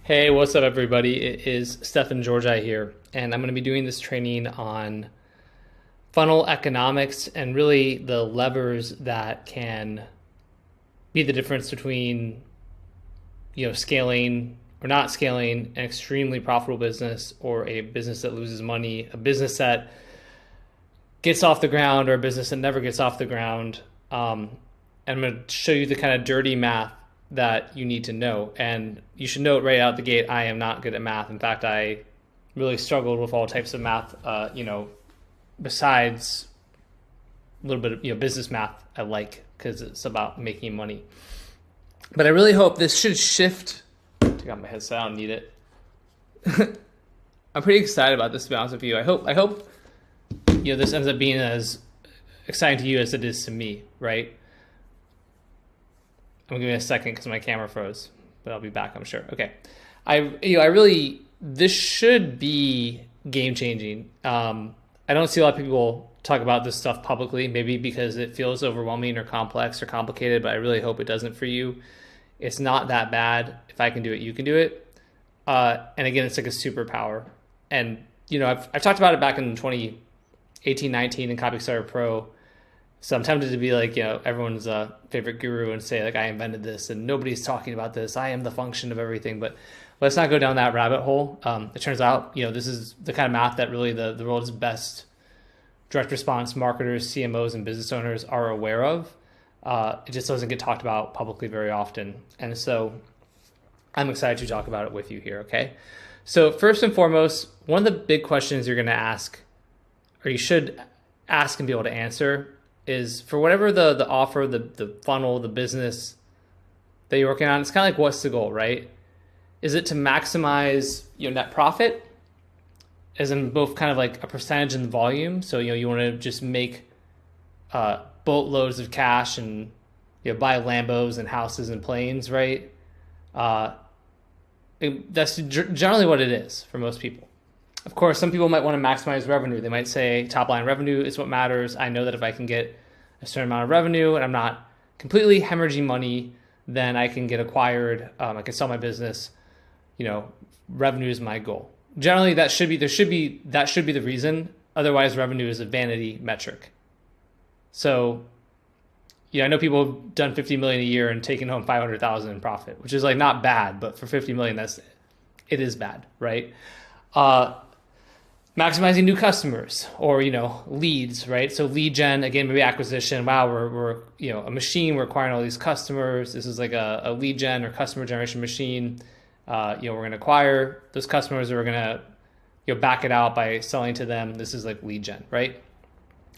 Hey, what's up, everybody? It is Stefan Georgi here, and I'm going to be doing this training on funnel economics and really the levers that can be the difference between, scaling or not scaling an extremely profitable business or a business that loses money, a business that gets off the ground or a business that never gets off the ground. And I'm going to show you the kind of dirty math that you need to know. And you should note right out the gate, I am not good at math. In fact, I really struggled with all types of math, besides a little bit of, business math I like because it's about making money. But I really hope this should shift. Take out my headset, I don't need it. I'm pretty excited about this, to be honest with you. I hope this ends up being as exciting to you as it is to me, right? I'm gonna give me a second because my camera froze, but I'll be back, I'm sure. Okay, this should be game changing. I don't see a lot of people talk about this stuff publicly, maybe because it feels overwhelming or complex or complicated, but I really hope it doesn't for you. It's not that bad. If I can do it, you can do it. And again, it's like a superpower. And I've talked about it back in 2018, 19 in Copy Starter Pro. So I'm tempted to be like, everyone's favorite guru and say like, I invented this and nobody's talking about this. I am the function of everything, but let's not go down that rabbit hole. It turns out, this is the kind of math that really the world's best direct response marketers, CMOs, and business owners are aware of. It just doesn't get talked about publicly very often. And so I'm excited to talk about it with you here. Okay. So first and foremost, one of the big questions you're going to ask, or you should ask and be able to answer, is for whatever the offer, the funnel, the business that you're working on, it's kind of like, what's the goal, right? Is it to maximize net profit, as in both kind of like a percentage in the volume? So, you want to just make boatloads of cash and buy Lambos and houses and planes, right? That's generally what it is for most people. Of course, some people might want to maximize revenue. They might say top line revenue is what matters. I know that if I can get a certain amount of revenue and I'm not completely hemorrhaging money, then I can get acquired. I can sell my business. Revenue is my goal. Generally, that should be the reason. Otherwise, revenue is a vanity metric. So, I know people have done 50 million a year and taken home 500,000 in profit, which is like not bad, but for 50 million, it is bad, right? Maximizing new customers or, leads, right? So lead gen, again, maybe acquisition. Wow, we're a machine. We're acquiring all these customers. This is like a lead gen or customer generation machine. We're going to acquire those customers, or we're going to, back it out by selling to them. This is like lead gen, right?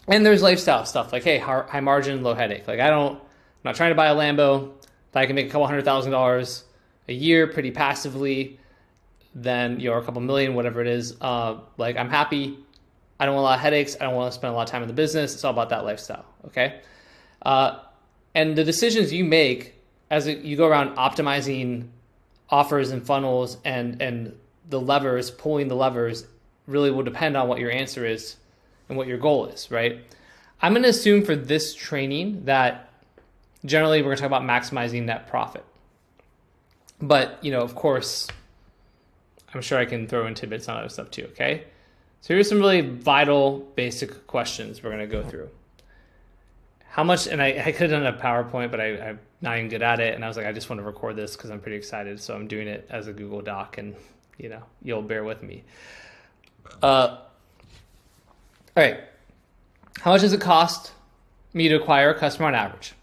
And there's lifestyle stuff like, hey, high margin, low headache. Like I'm not trying to buy a Lambo. If I can make a couple $100,000 a year pretty passively, then or a couple million, whatever it is, I'm happy. I don't want a lot of headaches. I don't want to spend a lot of time in the business. It's all about that lifestyle. Okay. And the decisions you make as you go around optimizing offers and funnels and the levers, pulling the levers, really will depend on what your answer is and what your goal is, right? I'm going to assume for this training that generally we're going to talk about maximizing net profit. But, of course, I'm sure I can throw in tidbits on other stuff too, okay? So here's some really vital, basic questions we're going to go through. How much, and I could have done a PowerPoint, but I'm not even good at it. And I was like, I just want to record this because I'm pretty excited. So I'm doing it as a Google Doc and, you'll bear with me. All right. How much does it cost me to acquire a customer on average?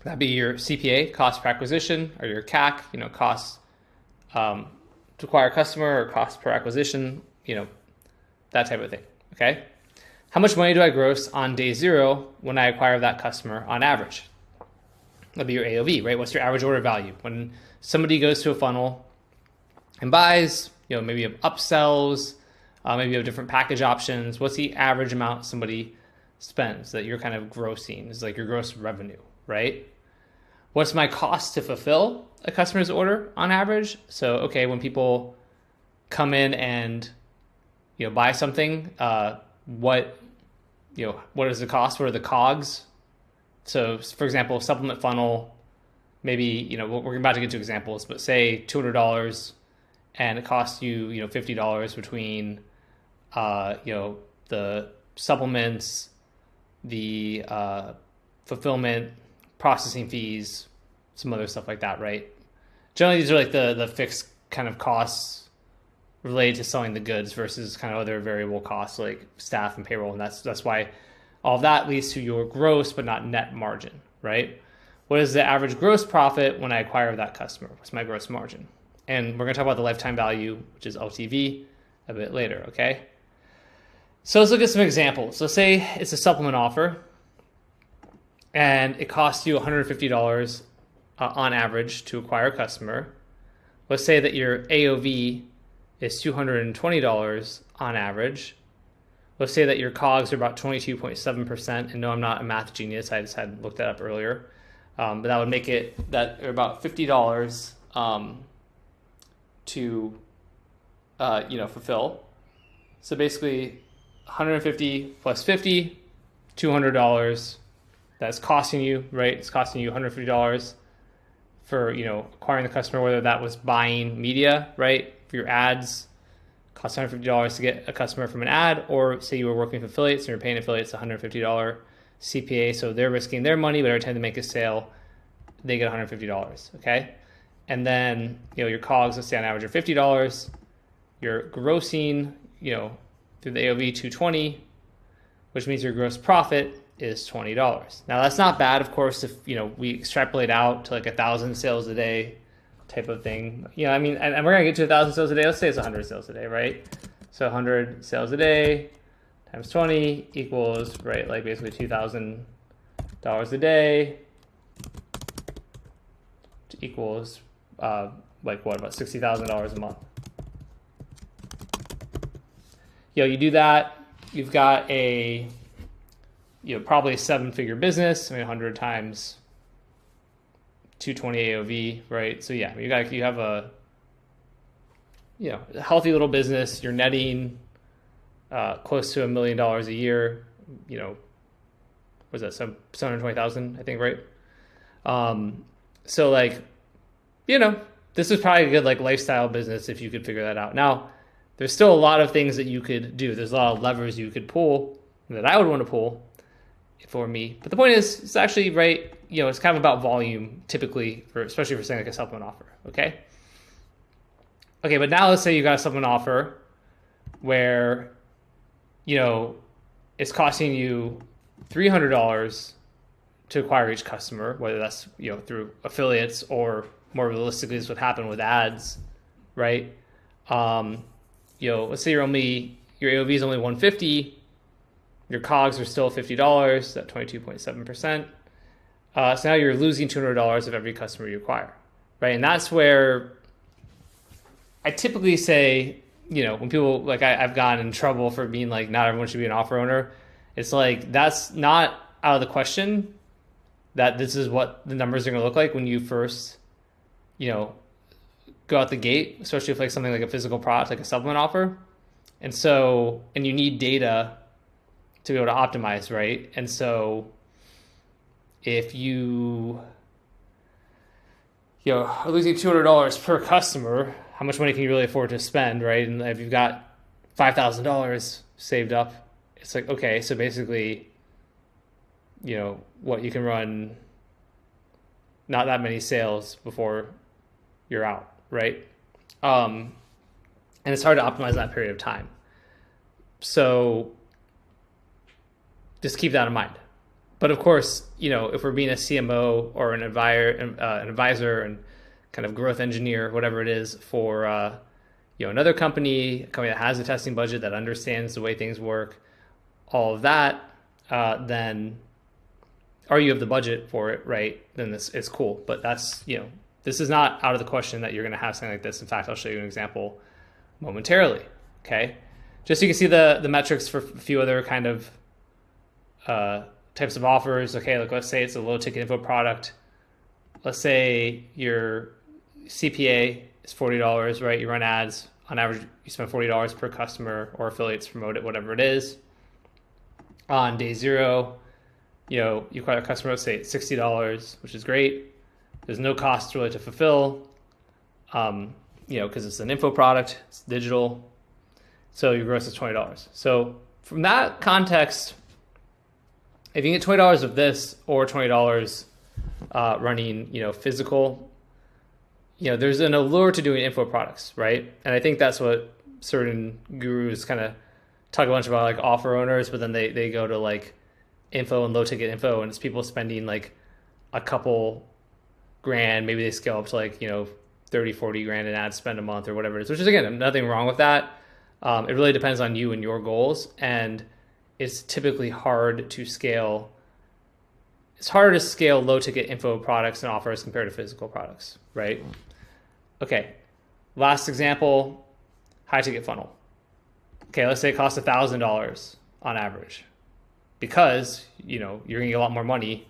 That'd be your CPA, cost per acquisition, or your CAC, cost to acquire a customer, or cost per acquisition, that type of thing, okay? How much money do I gross on day zero when I acquire that customer on average? That'd be your AOV, right? What's your average order value? When somebody goes to a funnel and buys, maybe you have upsells, maybe you have different package options. What's the average amount somebody spends that you're kind of grossing? Is like your gross revenue, right? What's my cost to fulfill a customer's order on average? So, okay, when people come in and, buy something, what is the cost? What are the COGS? So for example, supplement funnel, maybe, we're about to get to examples, but say $200 and it costs you, $50 between, the supplements, the fulfillment, processing fees, some other stuff like that, right? Generally, these are like the fixed kind of costs related to selling the goods versus kind of other variable costs like staff and payroll. And that's why all of that leads to your gross but not net margin, right? What is the average gross profit when I acquire that customer? What's my gross margin? And we're going to talk about the lifetime value, which is LTV, a bit later, okay? So let's look at some examples. Let's say it's a supplement offer and it costs you $150 on average to acquire a customer. Let's say that your AOV is $220 on average. Let's say that your COGS are about 22.7%. And no, I'm not a math genius. I just had looked that up earlier. But that would make it that about $50 to fulfill. So basically 150 plus 50, $200. That's costing you, right? It's costing you $150 for, acquiring the customer, whether that was buying media, right? For your ads, costs $150 to get a customer from an ad, or say you were working with affiliates and you're paying affiliates $150 CPA. So they're risking their money, but every time they make a sale, they get $150, okay? And then, your COGS, let's say on average are $50. You're grossing, through the AOV 220, which means your gross profit is $20. Now that's not bad, of course, if we extrapolate out to like 1,000 sales a day type of thing. And we're gonna get to 1,000 sales a day. Let's say it's 100 sales a day, right? So 100 sales a day times 20 equals, right, like basically $2,000 a day, equals about $60,000 a month. You do that, you've got a probably a 7-figure business. 100 times 220 AOV, right? So yeah, you have a a healthy little business. You're netting close to $1 million a year. Was that some 720,000? I think, right? So this is probably a good lifestyle business if you could figure that out. Now, there's still a lot of things that you could do. There's a lot of levers you could pull that I would want to pull for me. But the point is, it's actually, right, it's kind of about volume typically, especially for saying like a supplement offer, okay? Okay, but now let's say you got a supplement offer where, it's costing you $300 to acquire each customer, whether that's, through affiliates or more realistically is what happened with ads, right? Let's say your AOV is only 150, your COGS are still $50, at 22.7%. So now you're losing $200 of every customer you acquire, right? And that's where I typically say, when people I've gotten in trouble for being like, not everyone should be an offer owner. It's like, that's not out of the question that this is what the numbers are going to look like when you first, go out the gate, especially if something like a physical product, like a supplement offer. And you need data to be able to optimize, right? And so if you are losing $200 per customer, how much money can you really afford to spend, right? And if you've got $5,000 saved up, it's like, okay, so basically, what you can run not that many sales before you're out, right? And it's hard to optimize that period of time. So just keep that in mind. But of course, if we're being a CMO or an advisor and kind of growth engineer, whatever it is for, another company, a company that has a testing budget, that understands the way things work, all of that, then, or you have the budget for it, right? Then it's cool. But that's, this is not out of the question that you're going to have something like this. In fact, I'll show you an example momentarily. Okay. Just so you can see the metrics for a few other kind of, types of offers. Okay. Let's say it's a low ticket info product. Let's say your CPA is $40, right? You run ads on average, you spend $40 per customer, or affiliates promote it, whatever it is. On day 0, you acquire a customer, let's say it's $60, which is great. There's no cost really to fulfill. because it's an info product, it's digital. So your gross is $20. So from that context, if you get $20 of this or $20 running, physical, there's an allure to doing info products, right? And I think that's what certain gurus kind of talk a bunch about, like offer owners, but then they go to like info and low ticket info, and it's people spending like a couple grand, maybe they scale up to like 30, 40 grand in ad spend a month or whatever it is, which is, again, nothing wrong with that. It really depends on you and your goals, and it's typically hard to scale. It's harder to scale low ticket info products and offers compared to physical products, right? Okay, last example, high ticket funnel. Okay, let's say it costs $1,000 on average, because you're gonna get a lot more money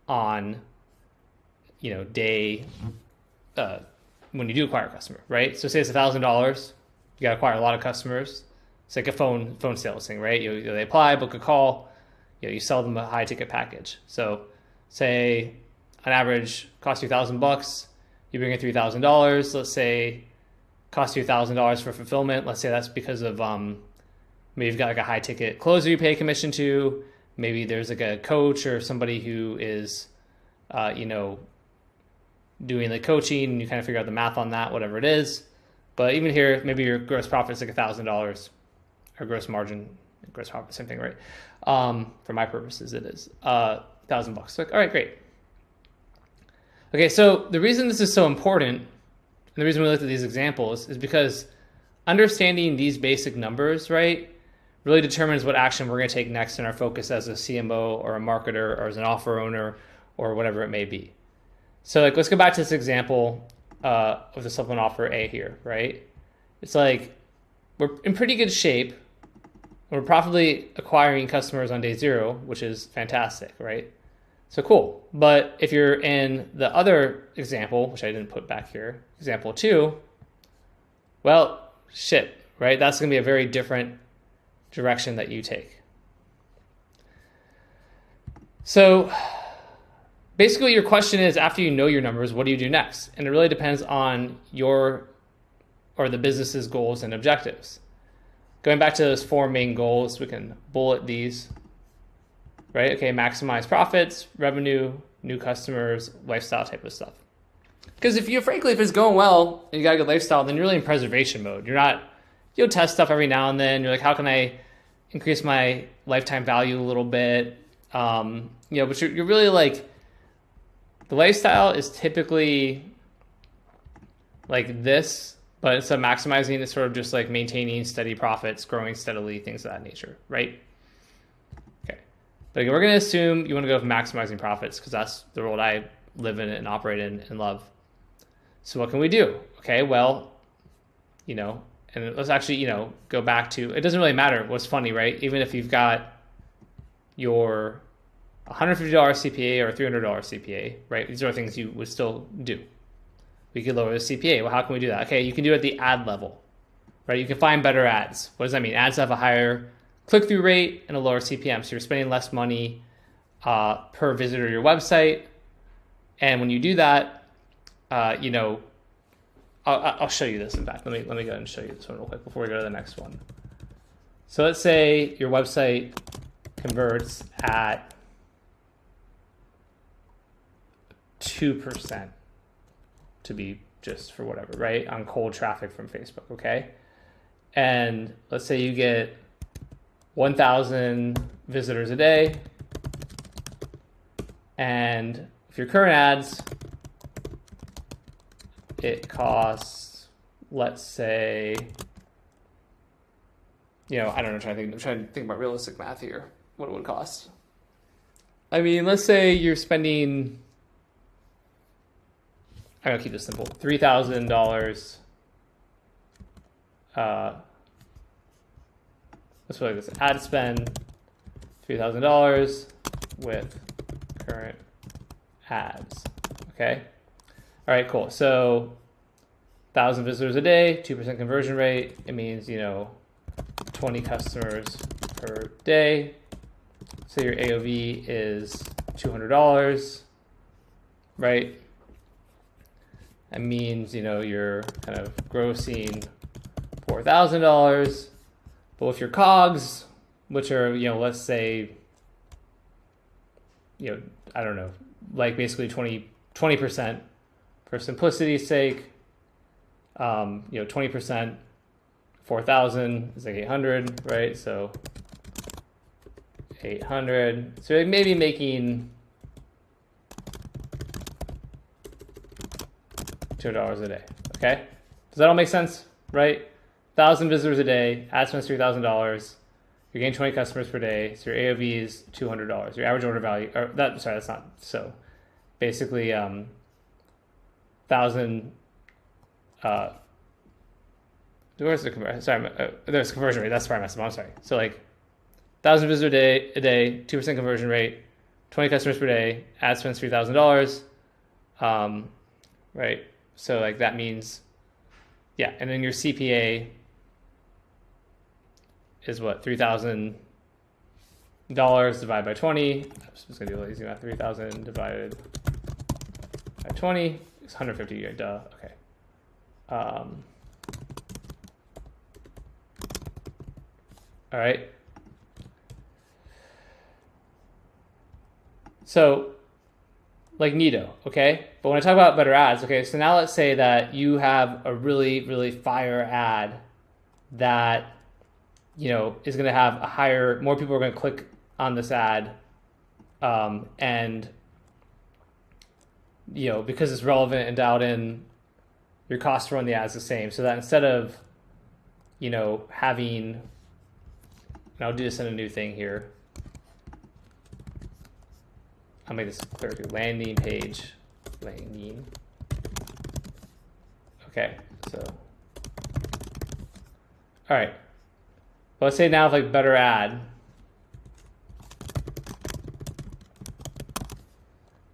on day when you do acquire a customer, right? So say it's $1,000, you gotta acquire a lot of customers. It's like a phone sales thing, right? They apply, book a call, you sell them a high ticket package. So say on average costs you $1,000, you bring in $3,000. Let's say costs you $1,000 for fulfillment. Let's say that's because of maybe you've got like a high ticket closer you pay commission to. Maybe there's like a coach or somebody who is doing the coaching, and you kind of figure out the math on that, whatever it is. But even here, maybe your gross profit is like $1,000, or gross margin, gross profit, same thing, right? For my purposes, it is $1,000. Like, all right, great. Okay, so the reason this is so important, and the reason we looked at these examples, is because understanding these basic numbers, right, really determines what action we're going to take next in our focus as a CMO or a marketer or as an offer owner or whatever it may be. So like, let's go back to this example of the supplement offer A here, right? It's like we're in pretty good shape. We're profitably acquiring customers on day 0, which is fantastic, right? So cool. But if you're in the other example, which I didn't put back here, example 2, well, shit, right? That's going to be a very different direction that you take. So basically what your question is, after you know your numbers, what do you do next? And it really depends on your or the business's goals and objectives. Going back to those 4 main goals, we can bullet these, right? Okay, maximize profits, revenue, new customers, lifestyle type of stuff. Because if it's going well and you got a good lifestyle, then you're really in preservation mode. You'll test stuff every now and then. You're like, how can I increase my lifetime value a little bit? But you're really like, the lifestyle is typically like this, but instead of maximizing, it's sort of just like maintaining steady profits, growing steadily, things of that nature, right? Okay. But again, we're going to assume you want to go with maximizing profits because that's the world I live in and operate in and love. So what can we do? Okay, well, and let's actually, go back to, it doesn't really matter what's funny, right? Even if you've got your $150 CPA or $300 CPA, right? These are things you would still do. We could lower the CPA. Well, how can we do that? Okay, you can do it at the ad level, right? You can find better ads. What does that mean? Ads have a higher click-through rate and a lower CPM. So you're spending less money per visitor to your website. And when you do that, I'll show you this. In fact, let me go ahead and show you this one real quick before we go to the next one. So let's say your website converts at 2%, to be just for whatever, right? On cold traffic from Facebook, okay? And let's say you get 1,000 visitors a day. And if your current ads, it costs, let's say, I don't know, I'm trying to think about realistic math here, what it would cost. I mean, let's say you're spending, I'm going to keep this simple, $3,000. Let's put it like this, ad spend, $3,000 with current ads, okay? All right, cool. So 1,000 visitors a day, 2% conversion rate. It means, 20 customers per day. So your AOV is $200, right? That means, you're kind of grossing $4,000, but with your COGS, which are, let's say, I don't know, like basically 20% for simplicity's sake, 20%, 4,000 is like 800, right? So 800, so maybe making $200 a day, okay? Does that all make sense, right? 1,000 visitors a day, ad spend $3,000, you're getting 20 customers per day, so your AOV is $200. Your average order value, that's not so. Basically, 1,000. Where's the conversion? Sorry, there's conversion rate. That's where I messed up. I'm sorry. So like 1,000 visitors a day, 2% conversion rate, 20 customers per day, ad spends $3,000, right? So like that means, yeah, and then your CPA is what, $3,000 divided by 20. I'm just gonna do a lazy math. 3,000 divided by 20 is 150. Duh. Okay. All right. So like neato, okay? But when I talk about better ads, okay, so now let's say that you have a really, really fire ad that, is going to have more people are going to click on this ad, and, because it's relevant and dialed in, your cost to run the ad is the same. So that instead of, having, and I'll do this in a new thing here. I'll make this clear too. Landing. Okay, so, all right. Well, let's say now like better ad.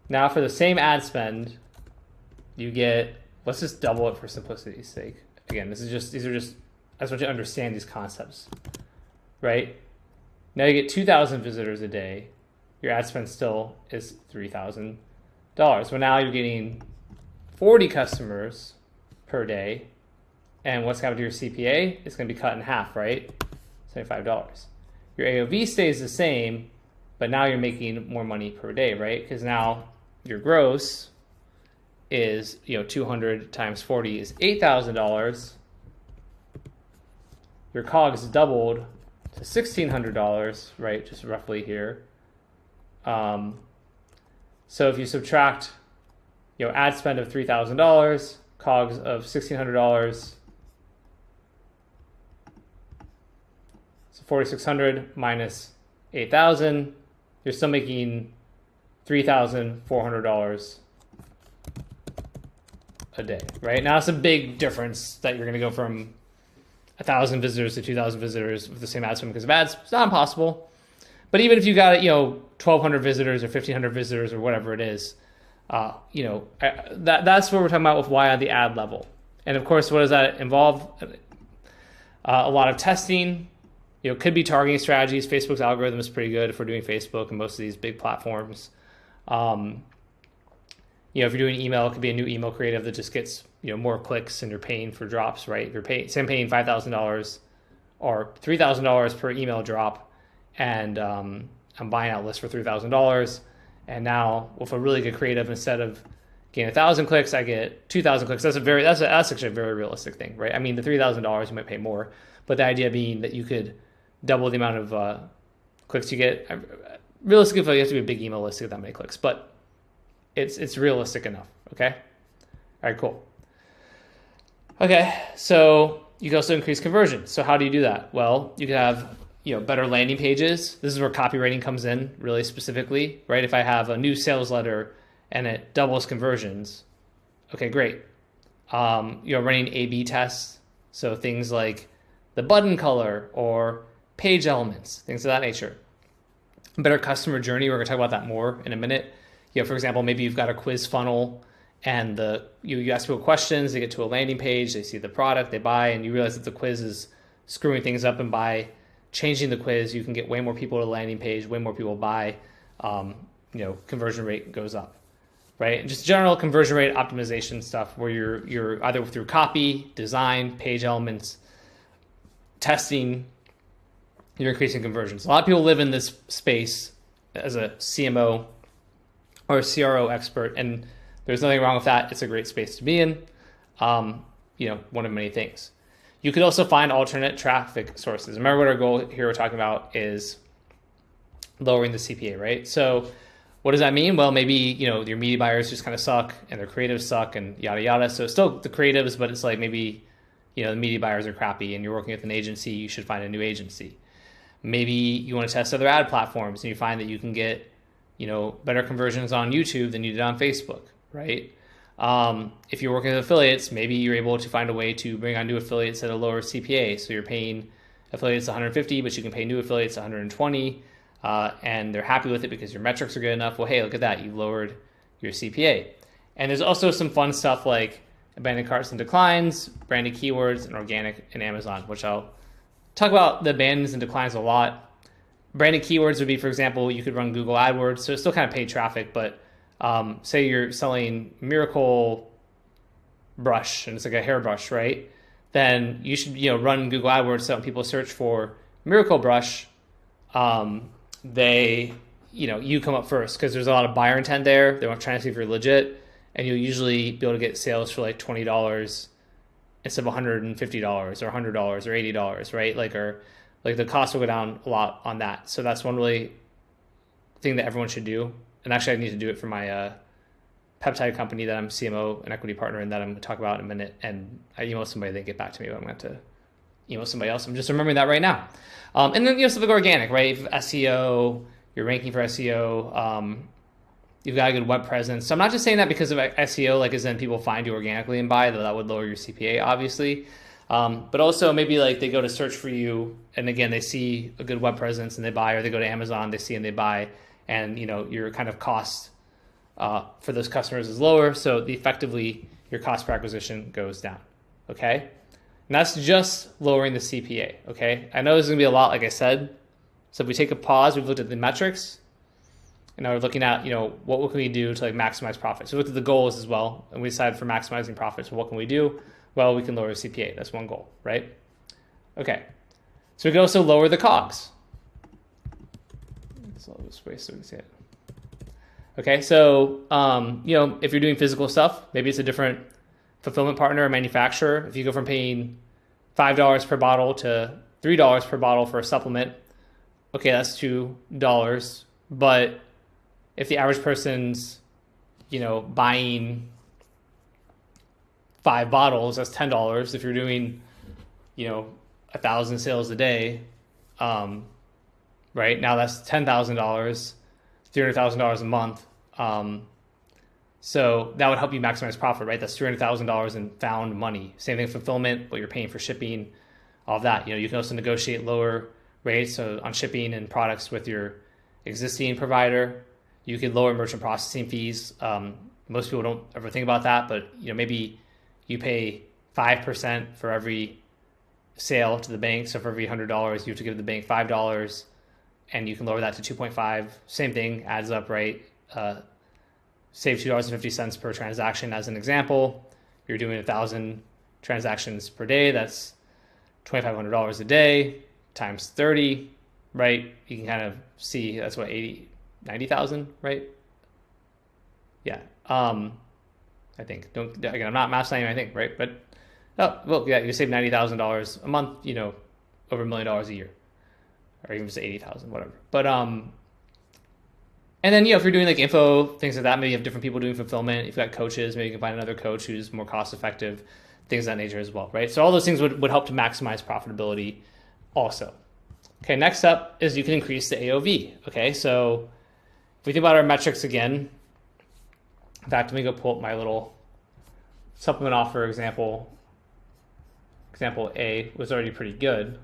Now for the same ad spend, you get, let's just double it for simplicity's sake. Again, these are just, I just want you to understand these concepts, right? Now you get 2,000 visitors a day. Your ad spend still is $3,000. So now you're getting 40 customers per day. And what's happening to your CPA? It's going to be cut in half, right? $75. Your AOV stays the same, but now you're making more money per day, right? Because now your gross is, 200 times 40 is $8,000. Your COGS doubled to $1,600, right? Just roughly here. So if you subtract, ad spend of $3,000, COGS of $1,600, so 4,600 minus 8,000, you're still making $3,400 a day, right? Now it's a big difference that you're going to go from 1,000 visitors to 2,000 visitors with the same ad spend because of ads. It's not impossible. But even if you got, 1,200 visitors or 1,500 visitors or whatever it is, that's what we're talking about with why on the ad level. And of course, what does that involve? A lot of testing. Could be targeting strategies. Facebook's algorithm is pretty good if we're doing Facebook and most of these big platforms. If you're doing email, it could be a new email creative that just gets more clicks and you're paying for drops, right? If you're paying $5,000 or $3,000 per email drop, and I'm buying out lists for $3,000, and now with a really good creative, instead of getting 1,000 clicks, I get 2,000 clicks. That's actually a very realistic thing, right? I mean, the $3,000 you might pay more, but the idea being that you could double the amount of clicks you get. Realistically, you have to be a big email list to get that many clicks, but it's realistic enough. Okay. All right. Cool. Okay. So you can also increase conversion. So how do you do that? Well, you can have better landing pages. This is where copywriting comes in really specifically, right? If I have a new sales letter and it doubles conversions, okay, great. Running A/B tests. So things like the button color or page elements, things of that nature. Better customer journey. We're going to talk about that more in a minute. For example, maybe you've got a quiz funnel and you ask people questions, they get to a landing page, they see the product, they buy, and you realize that the quiz is screwing things up, and by changing the quiz, you can get way more people to the landing page, way more people buy, conversion rate goes up. right? And just general conversion rate optimization stuff where you're either through copy, design, page elements, testing, you're increasing conversions. A lot of people live in this space as a CMO or a CRO expert, and there's nothing wrong with that. It's a great space to be in. One of many things. You could also find alternate traffic sources. Remember what our goal here we're talking about is lowering the CPA, right? So what does that mean? Well, maybe, your media buyers just kind of suck and their creatives suck and yada, yada. So it's still the creatives, but it's like maybe, the media buyers are crappy and you're working with an agency, you should find a new agency. Maybe you want to test other ad platforms and you find that you can get, better conversions on YouTube than you did on Facebook, right? If you're working with affiliates, maybe you're able to find a way to bring on new affiliates at a lower CPA. So you're paying affiliates 150, but you can pay new affiliates 120, and they're happy with it because your metrics are good enough. Well, hey, look at that. You've lowered your CPA. And there's also some fun stuff like abandoned carts and declines, branded keywords, and organic in Amazon, which I'll talk about the abandons and declines a lot. Branded keywords would be, for example, you could run Google AdWords. So it's still kind of paid traffic, but say you're selling Miracle brush and it's like a hairbrush, right? Then you should, run Google AdWords so when people search for Miracle brush, you come up first because there's a lot of buyer intent there. They're trying to see if you're legit, and you'll usually be able to get sales for like $20 instead of $150 or $100 or $80, right? Like the cost will go down a lot on that. So that's one really thing that everyone should do. And actually, I need to do it for my peptide company that I'm CMO and equity partner in that I'm going to talk about in a minute. And I emailed somebody, they get back to me, but I'm going to have to email somebody else. I'm just remembering that right now. And then stuff like organic, right? SEO, you're ranking for SEO, you've got a good web presence. So I'm not just saying that because of SEO, like as in people find you organically and buy, though that would lower your CPA, obviously. But also maybe like they go to search for you, and again, they see a good web presence and they buy, or they go to Amazon, they see and they buy. And your kind of cost for those customers is lower, so effectively your cost per acquisition goes down. Okay, and that's just lowering the CPA. Okay, I know this is gonna be a lot, like I said. So if we take a pause, we've looked at the metrics, and now we're looking at what can we do to like maximize profits. So we looked at the goals as well, and we decided for maximizing profits. What can we do? Well, we can lower CPA. That's one goal, right? Okay, so we can also lower the COGS. This way so we can see it. Okay, so if you're doing physical stuff, maybe it's a different fulfillment partner or manufacturer. If you go from paying $5 per bottle to $3 per bottle for a supplement, okay, that's $2. But if the average person's buying 5 bottles, that's $10. If you're doing 1,000 sales a day, right now that's $10,000, $300,000 a month. So that would help you maximize profit, right? That's $300,000 in found money. Same thing with fulfillment, what you're paying for shipping, all of that. You can also negotiate lower rates so on shipping and products with your existing provider. You could lower merchant processing fees. Most people don't ever think about that, but maybe you pay 5% for every sale to the bank. So for every $100, you have to give the bank $5. And you can lower that to 2.5. Same thing, adds up, right? Save $2.50 per transaction as an example. You're doing 1,000 transactions per day. That's $2,500 a day times 30, right? You can kind of see that's what 90,000, right? Yeah. I think. Again, I'm not math saying anything, right? But you save $90,000 a month. Over $1 million a year. Or even just 80,000, whatever. But and then if you're doing like info, things like that, maybe you have different people doing fulfillment. If you've got coaches, maybe you can find another coach who's more cost effective, things of that nature as well, right? So all those things would help to maximize profitability also. Okay, next up is you can increase the AOV. Okay, so if we think about our metrics again, in fact, let me go pull up my little supplement offer example. Example A was already pretty good.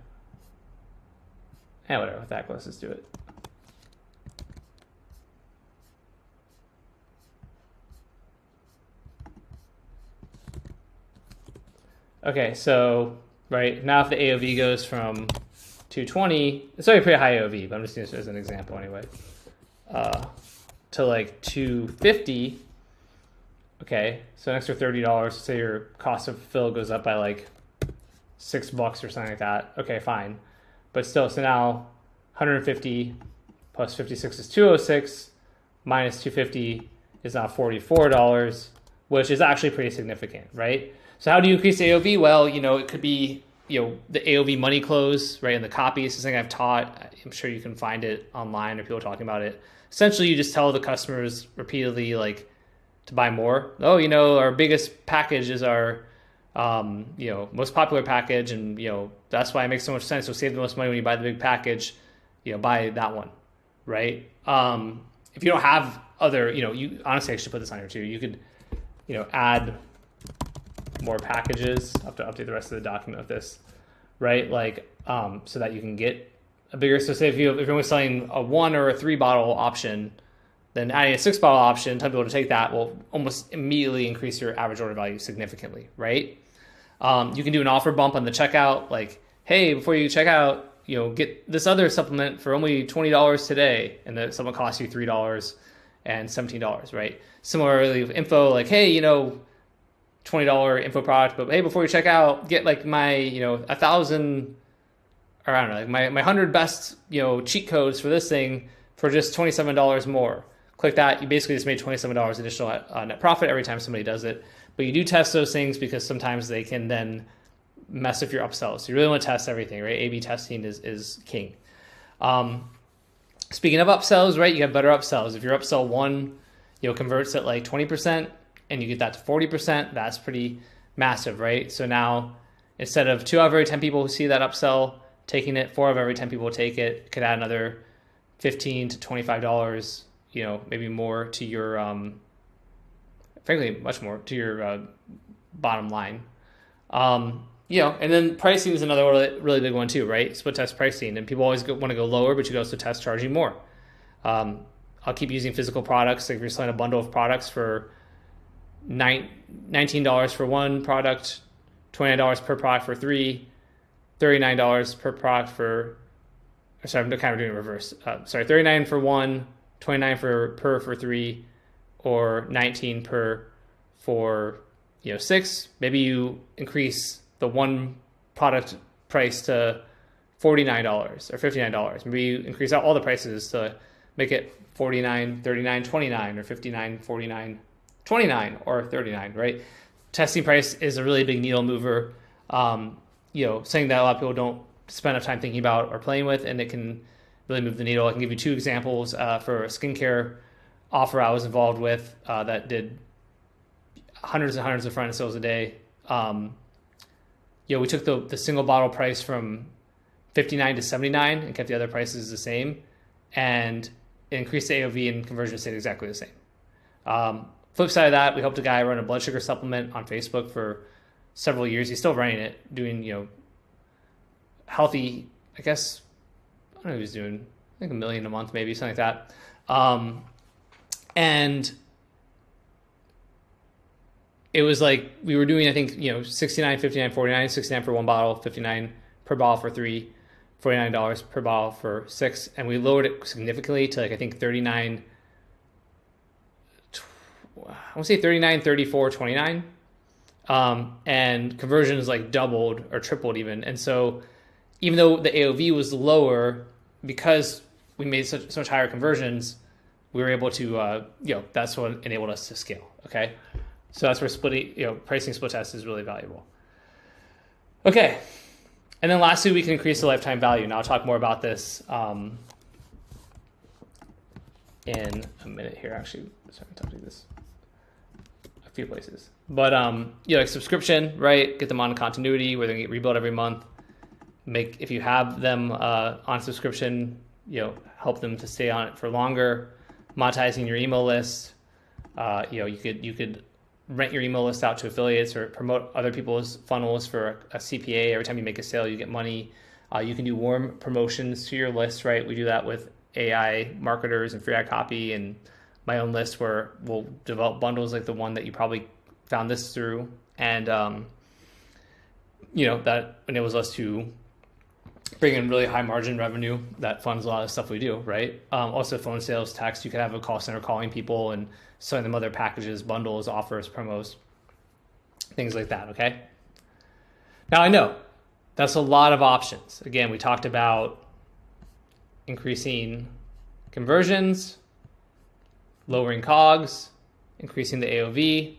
Whatever, with that, let's just do it. Okay, so right now if the AOV goes from 220, it's already pretty high AOV, but I'm just using this as an example anyway, to like 250, Okay, so an extra $30. Say your cost of fill goes up by like $6 or something like that. Okay, fine, but still, so now 150 plus 56 is 206, minus 250 is now $44, which is actually pretty significant, right? So how do you increase AOV? Well, it could be the AOV money close, right? And the copy is something I've taught. I'm sure you can find it online or people talking about it. Essentially, you just tell the customers repeatedly, like, to buy more. Oh, our biggest package is our, most popular package, and that's why it makes so much sense. So save the most money when you buy the big package. Buy that one, right? If you don't have other, you honestly, I should put this on here too. You could, add more packages. I have to update the rest of the document with this, right? Like, so that you can get a bigger. So say if you're only selling a 1 or a 3 bottle option, then adding a 6 bottle option, tell people to take that will almost immediately increase your average order value significantly, right? You can do an offer bump on the checkout, like, hey, before you check out, get this other supplement for only $20 today, and the supplement costs you $3 and $17, right? Similarly with info, like, hey, $20 info product, but hey, before you check out, get like my, 1,000, or I don't know, like my 100 best, cheat codes for this thing for just $27 more. Click that. You basically just made $27 additional net profit every time somebody does it. But you do test those things because sometimes they can then mess with your upsells. So you really want to test everything, right? A/B testing is king. Speaking of upsells, right? You have better upsells. If your upsell 1, converts at like 20% and you get that to 40%, that's pretty massive, right? So now instead of 2 out of every 10 people who see that upsell taking it, 4 of every 10 people take it, could add another $15 to $25, maybe more to your, frankly, much more to your bottom line. And then pricing is another really big one too, right? Split test pricing, and people always want to go lower, but you can also test charging more. I'll keep using physical products. Like if you're selling a bundle of products for $19 for one product, $29 per product for 3, $39 per product for, sorry, I'm kind of doing it reverse. $39 for 1, $29 for 3, or 19 per for 6. Maybe you increase the one product price to $49 or $59. Maybe you increase out all the prices to make it $49, $39, $29, or $59, $49, $29, or $39, right? Testing price is a really big needle mover, something that a lot of people don't spend enough time thinking about or playing with, and it can really move the needle. I can give you 2 examples for a skincare offer I was involved with that did hundreds and hundreds of front-end sales a day. We took the single bottle price from $59 to $79 and kept the other prices the same, and it increased the AOV and conversion stayed exactly the same. Flip side of that, we helped a guy run a blood sugar supplement on Facebook for several years. He's still running it, doing healthy. I guess I don't know what he was doing. I think $1 million a month, maybe something like that. And it was like we were doing, I think, $69, $59, $49, $69 for 1 bottle, $59 per bottle for 3, $49 per bottle for 6, and we lowered it significantly to, like, I think 39. I want to say 39, 34, 29, and conversion is like doubled or tripled even. And so even though the AOV was lower, because we made so much higher conversions, we were able to, that's what enabled us to scale. Okay. So that's where pricing split test is really valuable. Okay. And then lastly, we can increase the lifetime value. Now I'll talk more about this in a minute here. Actually, sorry, I'm talking this a few places. But like subscription, right? Get them on continuity where they get rebuilt every month. If you have them on subscription, help them to stay on it for longer. Monetizing your email list. You could rent your email list out to affiliates or promote other people's funnels for a CPA. Every time you make a sale, you get money. You can do warm promotions to your list, right? We do that with AI marketers and free ad copy and my own list, where we'll develop bundles like the one that you probably found this through. And, that enables us to bring in really high margin revenue that funds a lot of stuff we do, right? Also phone sales, text, you could have a call center calling people and selling them other packages, bundles, offers, promos, things like that, okay? Now I know that's a lot of options. Again, we talked about increasing conversions, lowering COGS, increasing the AOV,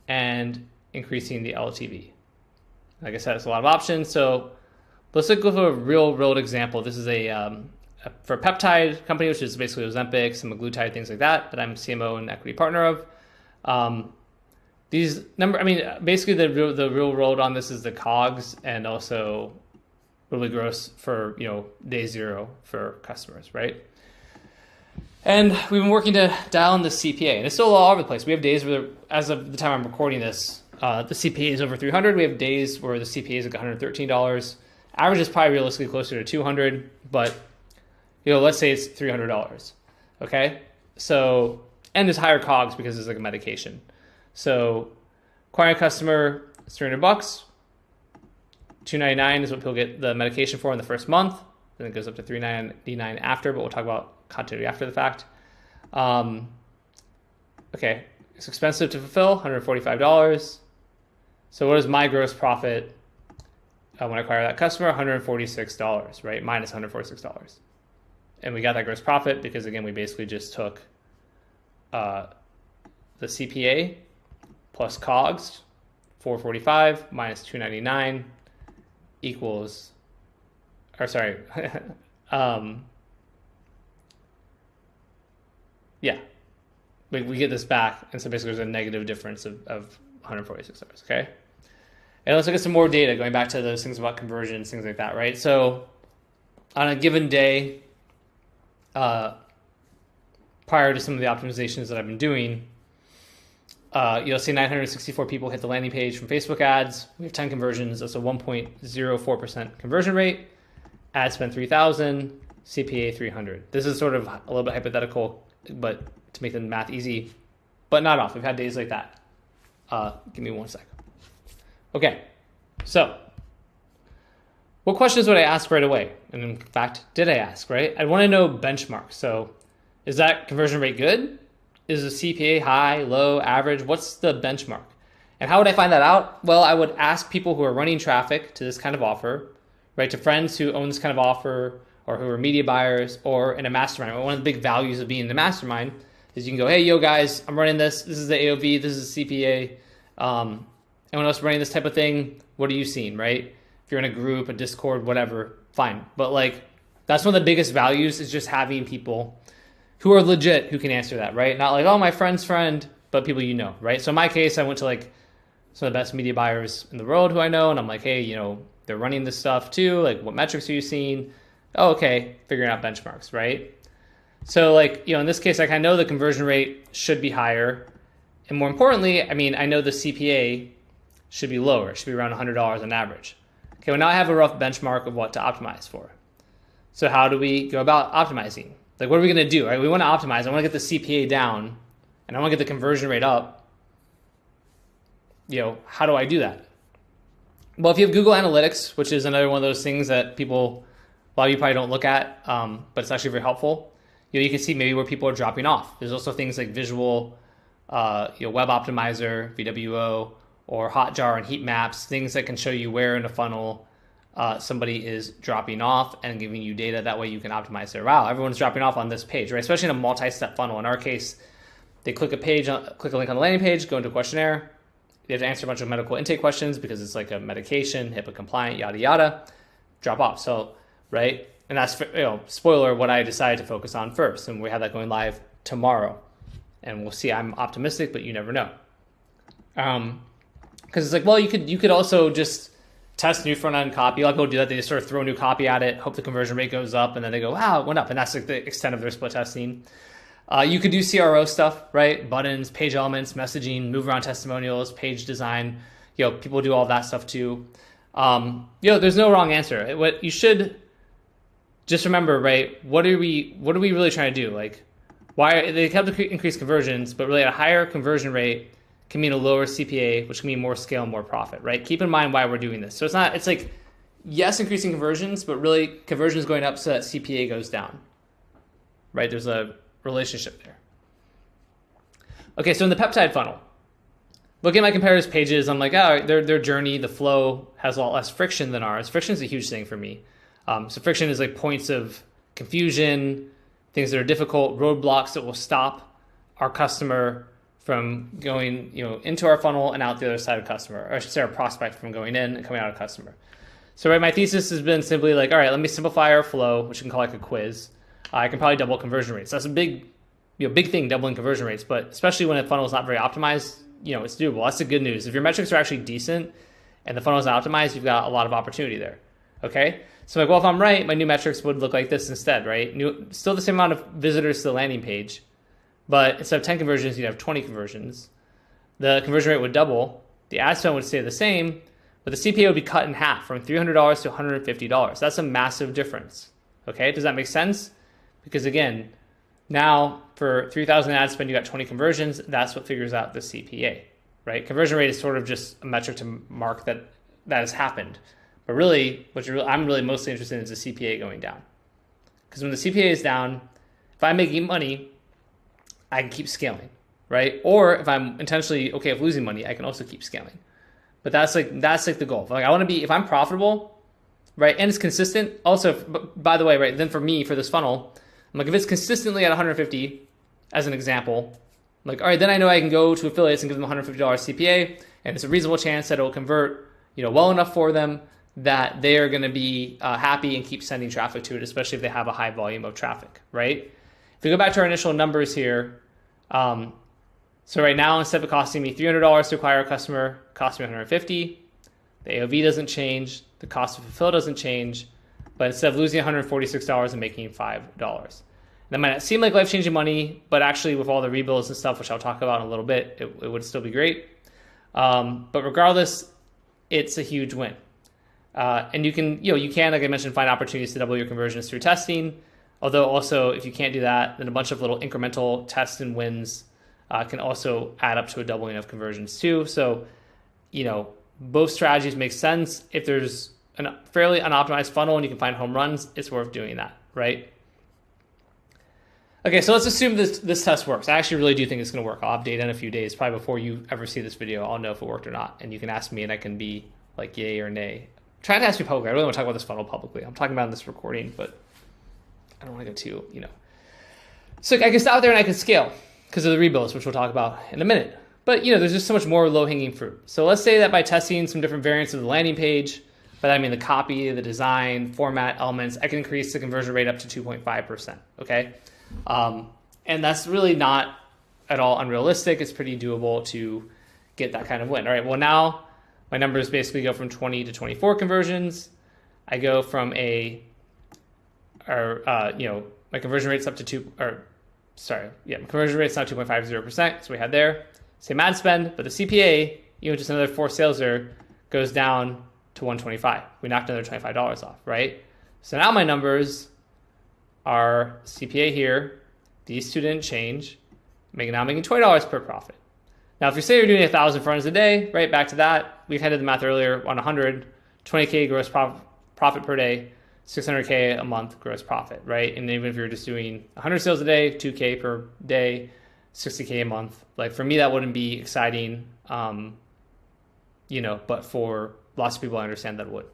and increasing the LTV. Like I said, it's a lot of options. So let's look at a real world example. This is for a peptide company, which is basically Ozempic, semaglutide, things like that I'm CMO and equity partner of. Basically the real world on this is the COGS and also really gross for, day zero for customers, right? And we've been working to dial in the CPA, and it's still all over the place. We have days where, as of the time I'm recording this, the CPA is over $300. We have days where the CPA is like $113. Average is probably realistically closer to $200, but let's say it's $300. Okay, so and there's higher COGS because it's like a medication. So acquiring a customer is $300. $299 is what people get the medication for in the first month. Then it goes up to $399 after, but we'll talk about continuity after the fact. Okay, it's expensive to fulfill, $145. So what is my gross profit when I acquire that customer? $146, right? Minus $146. And we got that gross profit because, again, we basically just took the CPA plus COGS, $445 minus $299 equals, or sorry, yeah, we get this back, and so basically there's a negative difference of $146, okay? And let's look at some more data, going back to those things about conversions, things like that, right? So on a given day, prior to some of the optimizations that I've been doing, you'll see 964 people hit the landing page from Facebook ads. We have 10 conversions. That's a 1.04% conversion rate. Ad spend 3,000, CPA 300. This is sort of a little bit hypothetical, but to make the math easy, but not off. We've had days like that. Give me one sec. Okay, so what questions would I ask right away? And in fact, did I ask, right? I want to know benchmarks. So is that conversion rate good? Is the CPA high, low, average? What's the benchmark? And how would I find that out? Well, I would ask people who are running traffic to this kind of offer, right? To friends who own this kind of offer or who are media buyers or in a mastermind. One of the big values of being in the mastermind is you can go, hey, yo guys, I'm running this. This is the AOV. This is the CPA. Anyone else running this type of thing? What are you seeing, right? If you're in a group, a Discord, whatever, fine. But like, that's one of the biggest values is just having people who are legit who can answer that, right? Not like, oh, my friend's friend, but people you know, right? So in my case, I went to like some of the best media buyers in the world who I know, and I'm like, hey, they're running this stuff too. Like, what metrics are you seeing? Oh, okay, figuring out benchmarks, right? So like, in this case, like I know the conversion rate should be higher. And more importantly, I know the CPA should be lower. It should be around $100 on average. Okay, well now I have a rough benchmark of what to optimize for. So how do we go about optimizing? Like, what are we going to do, right? We want to optimize. I want to get the CPA down, and I want to get the conversion rate up. How do I do that? Well, if you have Google Analytics, which is another one of those things that a lot of you probably don't look at, but it's actually very helpful. You can see maybe where people are dropping off. There's also things like Visual, Web Optimizer, VWO, or Hotjar and heat maps, things that can show you where in a funnel somebody is dropping off and giving you data. That way you can optimize there. Wow, everyone's dropping off on this page, right? Especially in a multi-step funnel. In our case, they click a link on the landing page, go into a questionnaire. They have to answer a bunch of medical intake questions because it's like a medication, HIPAA compliant, yada, yada, drop off. So, right? And that's, spoiler, what I decided to focus on first. And we have that going live tomorrow. And we'll see. I'm optimistic, but you never know. Because it's like, well, you could also just test new front-end copy. A lot of people do that. They just sort of throw new copy at it, hope the conversion rate goes up, and then they go, wow, it went up. And that's like the extent of their split testing. You could do CRO stuff, right? Buttons, page elements, messaging, move around testimonials, page design. People do all that stuff too. There's no wrong answer. What you should just remember, right? What are we really trying to do? Like, why they have to increase conversions, but really a higher conversion rate can mean a lower CPA, which can mean more scale and more profit, right? Keep in mind why we're doing this. So it's like yes, increasing conversions, but really conversion is going up so that CPA goes down, right? There's a relationship there. Okay, so in the peptide funnel, looking at my competitors' pages, I'm like, oh, their journey, the flow has a lot less friction than ours. Friction is a huge thing for me. So friction is like points of confusion, things that are difficult, roadblocks that will stop our customer from going, into our funnel and out the other side of customer, or I should say our prospect from going in and coming out of customer. So right, my thesis has been simply like, all right, let me simplify our flow, which you can call like a quiz. I can probably double conversion rates. That's a big thing, doubling conversion rates, but especially when a funnel is not very optimized, it's doable. That's the good news. If your metrics are actually decent and the funnel is not optimized, you've got a lot of opportunity there. Okay. So like, well, if I'm right, my new metrics would look like this instead, right? Still the same amount of visitors to the landing page, but instead of 10 conversions, you'd have 20 conversions. The conversion rate would double. The ad spend would stay the same, but the CPA would be cut in half from $300 to $150. That's a massive difference. Okay. Does that make sense? Because again, now for 3,000 ad spend, you got 20 conversions. That's what figures out the CPA, right? Conversion rate is sort of just a metric to mark that has happened. But really, I'm really mostly interested in is the CPA going down. Because when the CPA is down, if I'm making money, I can keep scaling, right? Or if I'm intentionally okay with losing money, I can also keep scaling. But that's like the goal. Like I want to be, if I'm profitable, right, and it's consistent. Also, by the way, right, then for me, for this funnel, I'm like, if it's consistently at 150, as an example, I'm like, all right, then I know I can go to affiliates and give them $150 CPA, and it's a reasonable chance that it will convert, well enough for them that they are going to be happy and keep sending traffic to it, especially if they have a high volume of traffic, right? If we go back to our initial numbers here, so right now, instead of costing me $300 to acquire a customer, it costs me $150. The AOV doesn't change. The cost to fulfill doesn't change. But instead of losing $146 and making $5. That might not seem like life-changing money, but actually with all the rebuilds and stuff, which I'll talk about in a little bit, it would still be great. But regardless, it's a huge win. And you can, like I mentioned, find opportunities to double your conversions through testing. Although also, if you can't do that, then a bunch of little incremental tests and wins can also add up to a doubling of conversions too. So, both strategies make sense. If there's a fairly unoptimized funnel and you can find home runs, it's worth doing that, right? Okay, so let's assume this test works. I actually really do think it's going to work. I'll have data in a few days, probably before you ever see this video. I'll know if it worked or not, and you can ask me, and I can be like yay or nay. Try to ask me publicly. I really want to talk about this funnel publicly. I'm talking about in this recording, but I don't want to go too, So I can stop there and I can scale because of the rebuilds, which we'll talk about in a minute. But there's just so much more low-hanging fruit. So let's say that by testing some different variants of the landing page, by that I mean the copy, the design, format, elements, I can increase the conversion rate up to 2.5%, okay? And that's really not at all unrealistic. It's pretty doable to get that kind of win. All right, well now my numbers basically go from 20 to 24 conversions. I go from my conversion rate's up to my conversion rate's now 2.50%, so we had there. Same ad spend, but the CPA, just another 4 sales there, goes down to 125. We knocked another $25 off, right? So now my numbers are CPA here. These two didn't change. Now I'm making $20 per profit. Now, if you say you're doing 1,000 runs a day, right, back to that, we had did the math earlier on 100, 20K gross profit per day, 600K a month gross profit, right? And even if you're just doing 100 sales a day, 2K per day, 60K a month, like for me, that wouldn't be exciting, but for lots of people, I understand that it would.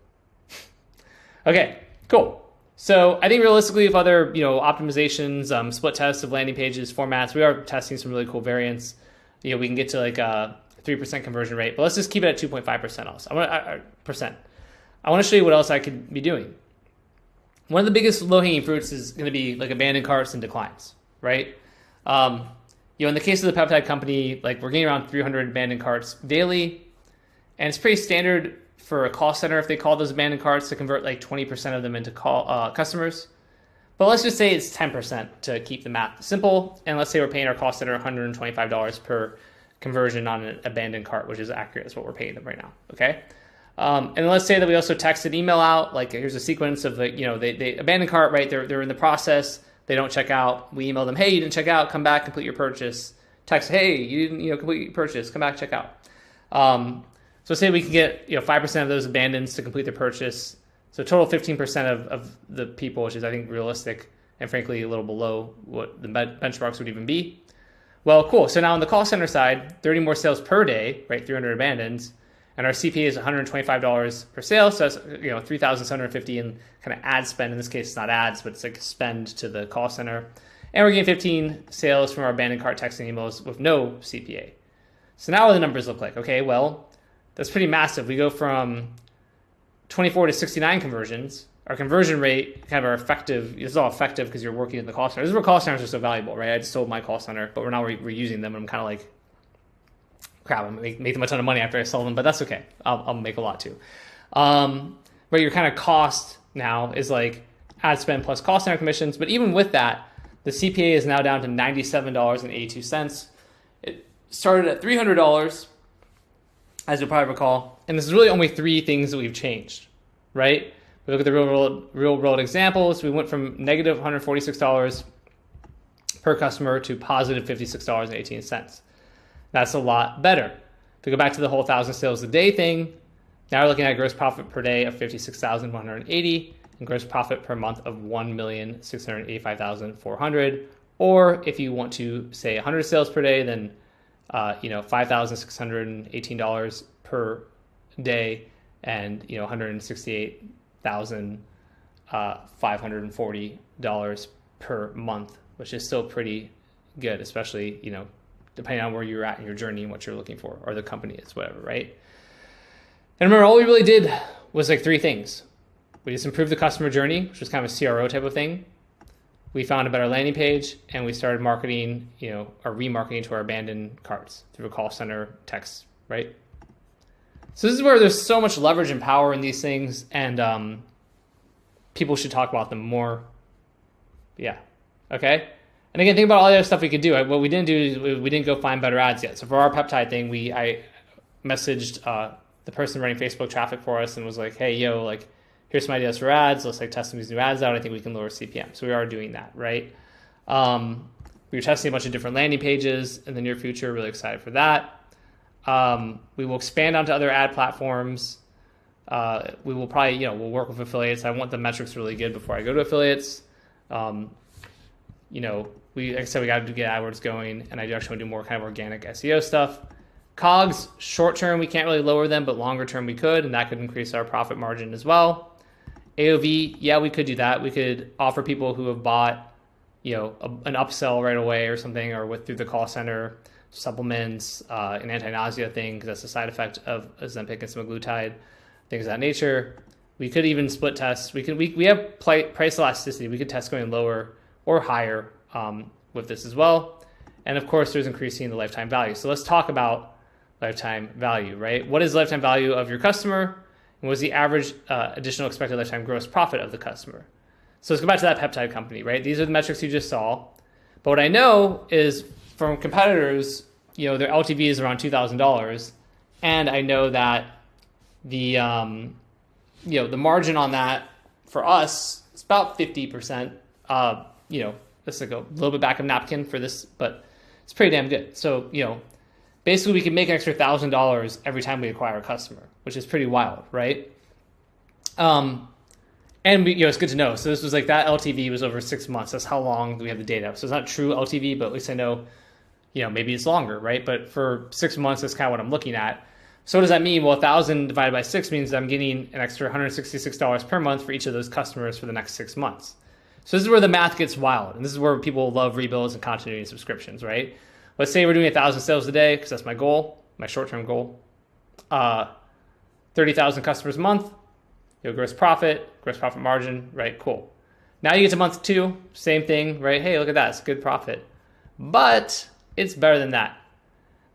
Okay, cool. So I think realistically, with other, optimizations, split tests of landing pages, formats, we are testing some really cool variants. We can get to like a 3% conversion rate, but let's just keep it at 2.5% also. I want to show you what else I could be doing. One of the biggest low-hanging fruits is going to be like abandoned carts and declines, right? In the case of the peptide company, like we're getting around 300 abandoned carts daily, and it's pretty standard for a call center if they call those abandoned carts to convert like 20% of them into customers. But let's just say it's 10% to keep the math simple, and let's say we're paying our call center $125 per conversion on an abandoned cart, which is accurate. That's what we're paying them right now, okay? And let's say that we also text an email out, like here's a sequence of they abandoned cart, right? They're in the process. They don't check out. We email them, hey, you didn't check out. Come back, complete your purchase. Text, hey, you didn't complete your purchase. Come back, check out. So say we can get 5% of those abandons to complete their purchase So total 15% of the people, which is I think realistic and frankly a little below what the benchmarks would even be. Well, cool. So now on the call center side, 30 more sales per day, right? 300 abandons, and our CPA is $125 per sale. So that's $3,750 in kind of ad spend. In this case, it's not ads, but it's like spend to the call center. And we're getting 15 sales from our abandoned cart texting emails with no CPA. So now what do the numbers look like? Okay, well, that's pretty massive. We go from 24 to 69 conversions. Our conversion rate, kind of our effective, it's all effective because you're working in the call center. This is where call centers are so valuable, right? I just sold my call center, but we're now reusing them. And I'm kind of like, crap, I'm making them a ton of money after I sell them, but that's okay. I'll make a lot too. But your kind of cost now is like ad spend plus call center commissions. But even with that, the CPA is now down to $97.82. It started at $300, as you'll probably recall. And this is really only three things that we've changed, right? We look at the real world examples. We went from negative $146 per customer to positive $56.18. That's a lot better. If we go back to the whole 1,000 sales a day thing, now we're looking at gross profit per day of $56,180 and gross profit per month of $1,685,400. Or if you want to say 100 sales per day, then $5,618 per day and $168,540 per month, which is still pretty good, especially depending on where you're at in your journey and what you're looking for, or the company is, whatever, right? And remember, all we really did was like three things. We just improved the customer journey, which was kind of a CRO type of thing. We found a better landing page, and we started marketing, or remarketing to our abandoned carts through a call center text, right? So this is where there's so much leverage and power in these things, and people should talk about them more. Yeah, okay? And again, think about all the other stuff we could do. What we didn't do is we didn't go find better ads yet. So for our peptide thing, I messaged the person running Facebook traffic for us and was like, hey, here's some ideas for ads. Let's test some of these new ads out. I think we can lower CPM. So we are doing that, right? We were testing a bunch of different landing pages in the near future. Really excited for that. We will expand onto other ad platforms. We will probably, we'll work with affiliates. I want the metrics really good before I go to affiliates. Like I said, we got to get AdWords going, and I do actually want to do more kind of organic SEO stuff. COGS, short term, we can't really lower them, but longer term we could, and that could increase our profit margin as well. AOV, yeah, we could do that. We could offer people who have bought, an upsell right away or something, or through the call center, supplements, an anti-nausea thing, because that's a side effect of Ozempic and semaglutide, things of that nature. We could even split tests. We have price elasticity. We could test going lower or higher with this as well. And of course, there's increasing the lifetime value. So let's talk about lifetime value, right? What is the lifetime value of your customer? And what is the average additional expected lifetime gross profit of the customer? So let's go back to that peptide company, right? These are the metrics you just saw. But what I know is from competitors, their LTV is around $2,000. And I know that the margin on that for us is about 50%. Let's like a little bit back of napkin for this, but it's pretty damn good. So, basically we can make an extra $1,000 every time we acquire a customer, which is pretty wild, right? And it's good to know. So this was like that LTV was over 6 months. That's how long we have the data. So it's not true LTV, but at least I know, maybe it's longer, right? But for 6 months, that's kind of what I'm looking at. So what does that mean? Well, 1,000 divided by 6 means that I'm getting an extra $166 per month for each of those customers for the next 6 months. So this is where the math gets wild. And this is where people love rebuilds and continuity and subscriptions, right? Let's say we're doing 1,000 sales a day, because that's my goal, my short-term goal. 30,000 customers a month, gross profit margin, right? Cool. Now you get to month 2, same thing, right? Hey, look at that, it's good profit. But it's better than that.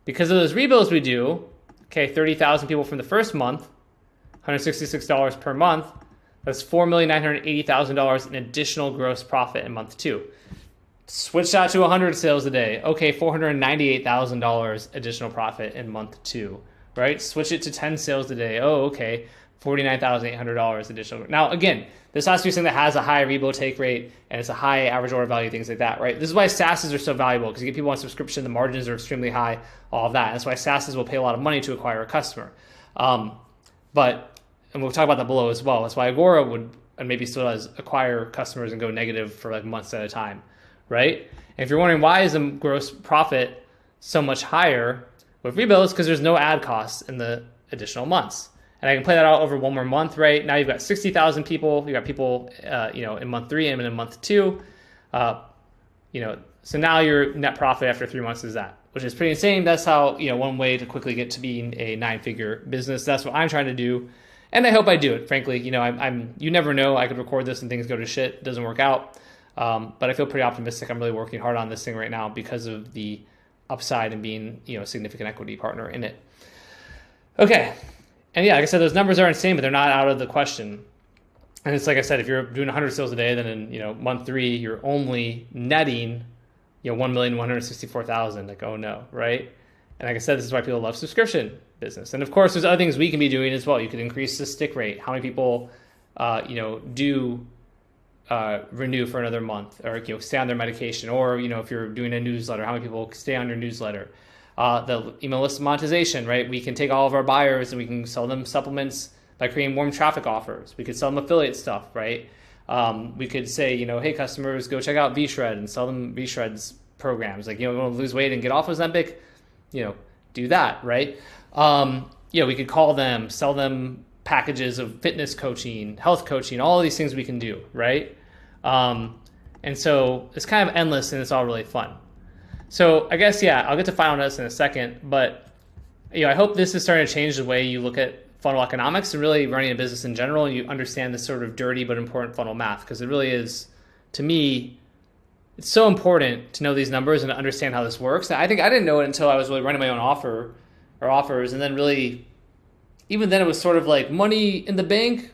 Because of those rebuilds we do, 30,000 people from the first month, $166 per month, that's $4,980,000 in additional gross profit in month 2. Switch that to 100 sales a day. Okay, $498,000 additional profit in month 2, right? Switch it to 10 sales a day. Oh, okay, $49,800 additional. Now, again, this has to be something that has a high rebuild take rate and it's a high average order value, things like that, right? This is why SaaSes are so valuable, because you get people on subscription, the margins are extremely high, all of that. That's why SaaSes will pay a lot of money to acquire a customer. But and we'll talk about that below as well. That's why Agora would, and maybe still does, acquire customers and go negative for like months at a time, right? And if you're wondering why is the gross profit so much higher with rebills, because there's no ad costs in the additional months. And I can play that out over one more month, right? Now you've got 60,000 people. You've got people, in month 3 and in month 2. So now your net profit after 3 months is that, which is pretty insane. That's how, one way to quickly get to being a 9-figure business. That's what I'm trying to do. And I hope I do it, frankly. You never know. I could record this and things go to shit. It doesn't work out. But I feel pretty optimistic. I'm really working hard on this thing right now because of the upside and being, a significant equity partner in it. Okay. And yeah, like I said, those numbers are insane, but they're not out of the question. And it's like I said, if you're doing 100 sales a day, then in, month 3, you're only netting, 1,164,000. Like, oh no, right? And like I said, this is why people love subscription business. And of course, there's other things we can be doing as well. You could increase the stick rate. How many people, do renew for another month, or stay on their medication, or if you're doing a newsletter, how many people stay on your newsletter? The email list monetization, right? We can take all of our buyers and we can sell them supplements by creating warm traffic offers. We could sell them affiliate stuff, right? We could say, hey, customers, go check out V-Shred and sell them V-Shred's programs. Like, you want to lose weight and get off Ozempic, do that, right? We could call them, sell them packages of fitness coaching, health coaching, all of these things we can do, right? And so it's kind of endless and it's all really fun. So I guess, I'll get to final notes in a second, but I hope this is starting to change the way you look at funnel economics and really running a business in general, and you understand this sort of dirty but important funnel math, because it really is, to me, it's so important to know these numbers and to understand how this works. And I think I didn't know it until I was really running my own offers, and then really, even then it was sort of like money in the bank,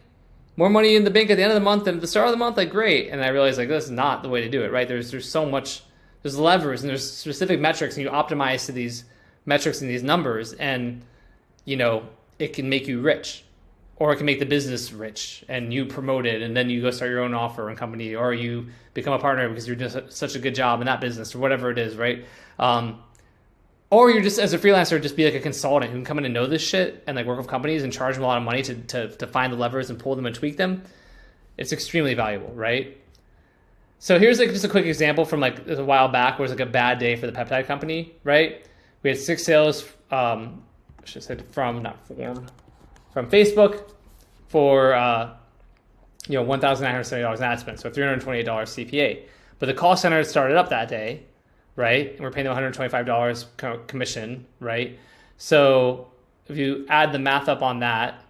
more money in the bank at the end of the month than at the start of the month, like great. And I realized like this is not the way to do it, right? There's so much. There's levers and there's specific metrics, and you optimize to these metrics and these numbers, and it can make you rich, or it can make the business rich and you promote it, and then you go start your own offer and company, or you become a partner because you're doing such a good job in that business or whatever it is, right? Or you're just, as a freelancer, just be like a consultant who can come in and know this shit and like work with companies and charge them a lot of money to find the levers and pull them and tweak them. It's extremely valuable, right? So here's like just a quick example from like a while back where it was like a bad day for the peptide company, right? We had 6 sales, I should have said from Facebook for, $1,970 in ad spend, so $328 CPA. But the call center started up that day, right? And we're paying them $125 commission, right? So if you add the math up on that,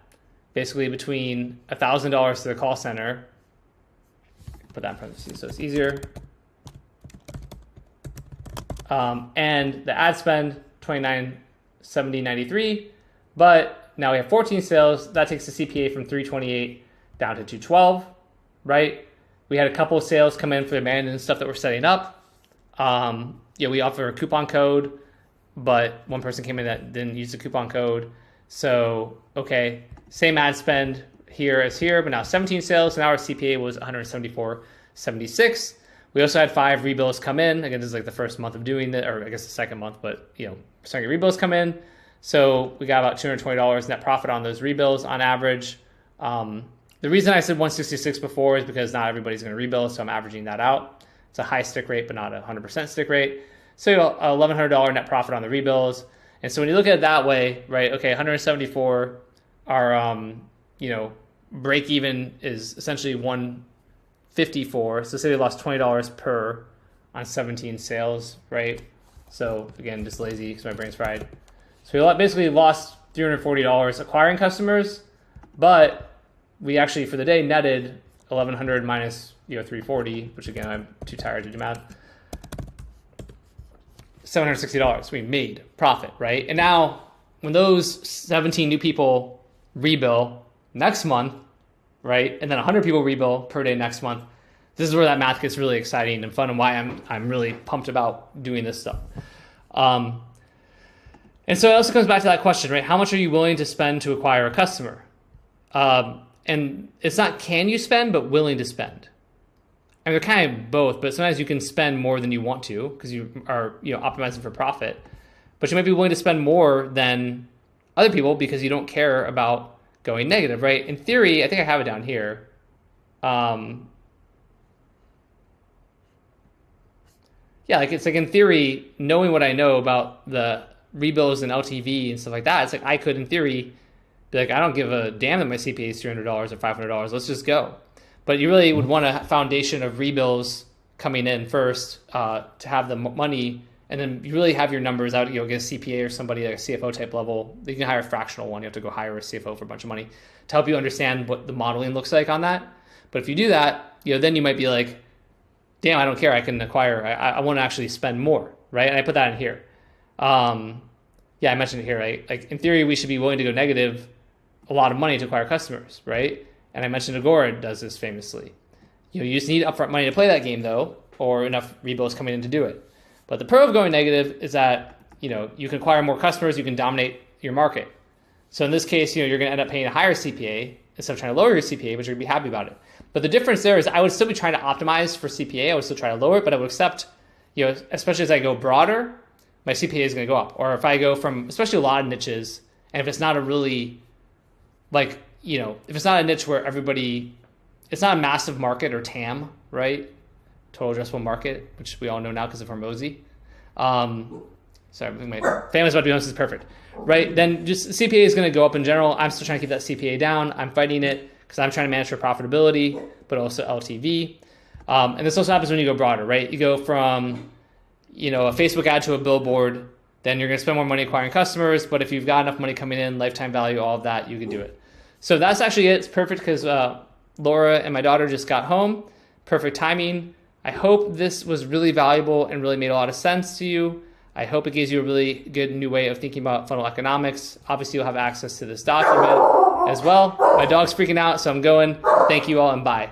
basically between $1,000 to the call center, put that in parentheses so it's easier, and the ad spend $29.70.93, but now we have 14 sales. That takes the CPA from $328 down to $212, right? We had a couple of sales come in for the abandoned stuff that we're setting up. We offer a coupon code, but one person came in that didn't use the coupon code. So, okay, same ad spend here as here, but now 17 sales, and our CPA was $174.76. We also had 5 rebills come in. Again, this is like the first month of doing it, or I guess the second month, but starting to get rebills come in. So we got about $220 net profit on those rebills on average. The reason I said 166 before is because not everybody's going to rebill, so I'm averaging that out. It's a high stick rate, but not a 100% stick rate. So $1,100 net profit on the rebills. And so when you look at it that way, right, okay, 174, our, break even is essentially 154. So say they lost $20 per on 17 sales, right? So again, just lazy because my brain's fried. So we basically lost $340 acquiring customers, but we actually for the day netted 1,100 minus 340, which again I'm too tired to do math. $760 we made profit, right? And now when those 17 new people rebill next month, right, and then 100 people rebill per day next month, this is where that math gets really exciting and fun, and why I'm really pumped about doing this stuff. And so it also comes back to that question, right? How much are you willing to spend to acquire a customer? And it's not can you spend, but willing to spend. I mean, they're kind of both, but sometimes you can spend more than you want to because you are optimizing for profit. But you might be willing to spend more than other people because you don't care about going negative, right? In theory, I think I have it down here. Yeah, like it's like in theory, knowing what I know about the rebills and LTV and stuff like that, it's like I could, in theory, be like, I don't give a damn that my CPA is $300 or $500. Let's just go. But you really would want a foundation of rebills coming in first to have the money, and then you really have your numbers out. Get a CPA or somebody like a CFO type level. You can hire a fractional one. You have to go hire a CFO for a bunch of money to help you understand what the modeling looks like on that. But if you do that, then you might be like, damn, I don't care. I can acquire. I want to actually spend more, right? And I put that in here. Yeah, I mentioned it here, right? Like in theory, we should be willing to go negative a lot of money to acquire customers, right? And I mentioned Agora does this famously. You just need upfront money to play that game though, or enough rebills coming in to do it. But the pro of going negative is that, you can acquire more customers, you can dominate your market. So in this case, you're going to end up paying a higher CPA instead of trying to lower your CPA, but you're going to be happy about it. But the difference there is I would still be trying to optimize for CPA. I would still try to lower it, but I would accept, especially as I go broader, my CPA is going to go up. Or if I go from, especially a lot of niches, and if it's not a really, if it's not a niche where it's not a massive market or TAM, right? Total addressable market, which we all know now because of Hormozy. Sorry, my family's about to be honest, this is perfect, right? Then just CPA is going to go up in general. I'm still trying to keep that CPA down. I'm fighting it because I'm trying to manage for profitability, but also LTV. And this also happens when you go broader, right? You go from, a Facebook ad to a billboard, then you're going to spend more money acquiring customers. But if you've got enough money coming in, lifetime value, all of that, you can do it. So that's actually it. It's perfect because Laura and my daughter just got home. Perfect timing. I hope this was really valuable and really made a lot of sense to you. I hope it gives you a really good new way of thinking about funnel economics. Obviously, you'll have access to this document as well. My dog's freaking out, so I'm going. Thank you all and bye.